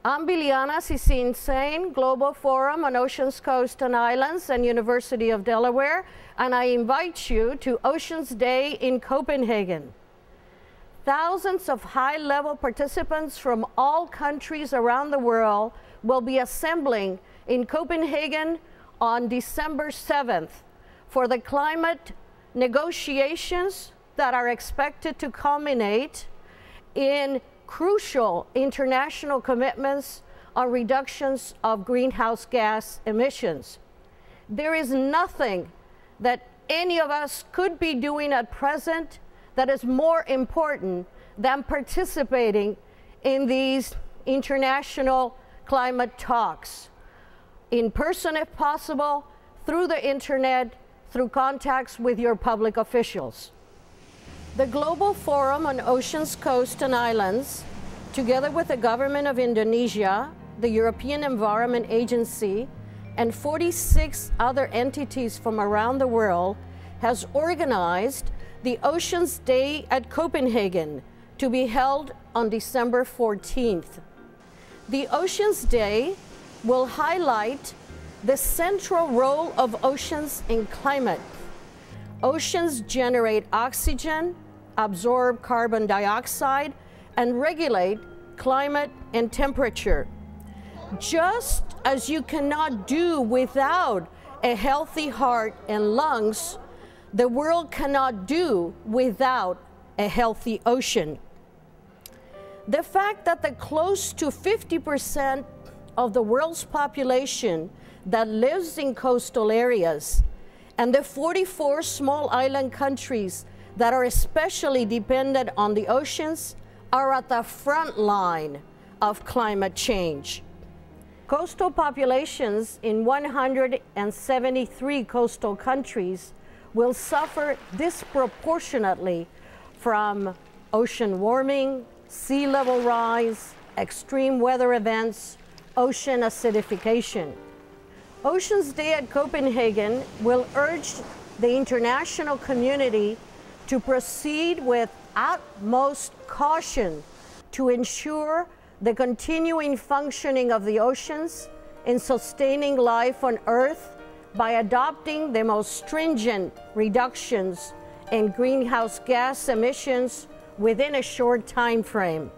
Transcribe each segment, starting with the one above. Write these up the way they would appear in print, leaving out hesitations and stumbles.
I'm Biliana Sisin, Global Forum on Oceans, Coast and Islands and University of Delaware, and I invite you to Oceans Day in Copenhagen. Thousands of high-level participants from all countries around the world will be assembling in Copenhagen on December 7th for the climate negotiations that are expected to culminate in crucial international commitments on reductions of greenhouse gas emissions. There is nothing that any of us could be doing at present that is more important than participating in these international climate talks, in person if possible, through the internet, through contacts with your public officials. The Global Forum on Oceans, Coast and Islands, together with the government of Indonesia, the European Environment Agency, and 46 other entities from around the world, has organized the Oceans Day at Copenhagen to be held on December 14th. The Oceans Day will highlight the central role of oceans in climate. Oceans generate oxygen, absorb carbon dioxide, and regulate climate and temperature. Just as you cannot do without a healthy heart and lungs, the world cannot do without a healthy ocean. The fact that the close to 50% of the world's population that lives in coastal areas and the 44 small island countries that are especially dependent on the oceans are at the front line of climate change. Coastal populations in 173 coastal countries will suffer disproportionately from ocean warming, sea level rise, extreme weather events, ocean acidification. Oceans Day at Copenhagen will urge the international community to proceed with utmost caution to ensure the continuing functioning of the oceans in sustaining life on Earth by adopting the most stringent reductions in greenhouse gas emissions within a short time frame.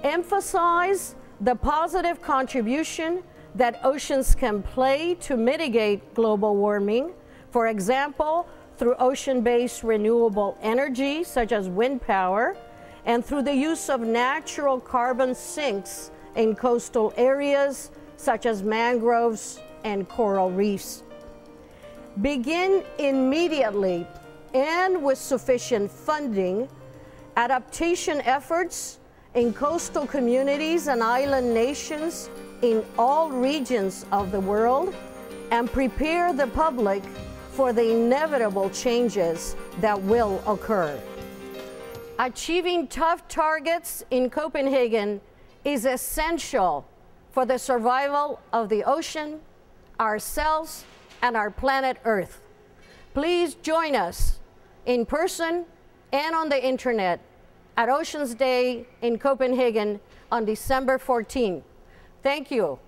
Emphasize the positive contribution that oceans can play to mitigate global warming, for example, through ocean-based renewable energy, such as wind power, and through the use of natural carbon sinks in coastal areas, such as mangroves and coral reefs. Begin immediately and with sufficient funding adaptation efforts in coastal communities and island nations in all regions of the world, and prepare the public for the inevitable changes that will occur. Achieving tough targets in Copenhagen is essential for the survival of the ocean, ourselves, and our planet Earth. Please join us in person and on the internet at Oceans Day in Copenhagen on December 14th. Thank you.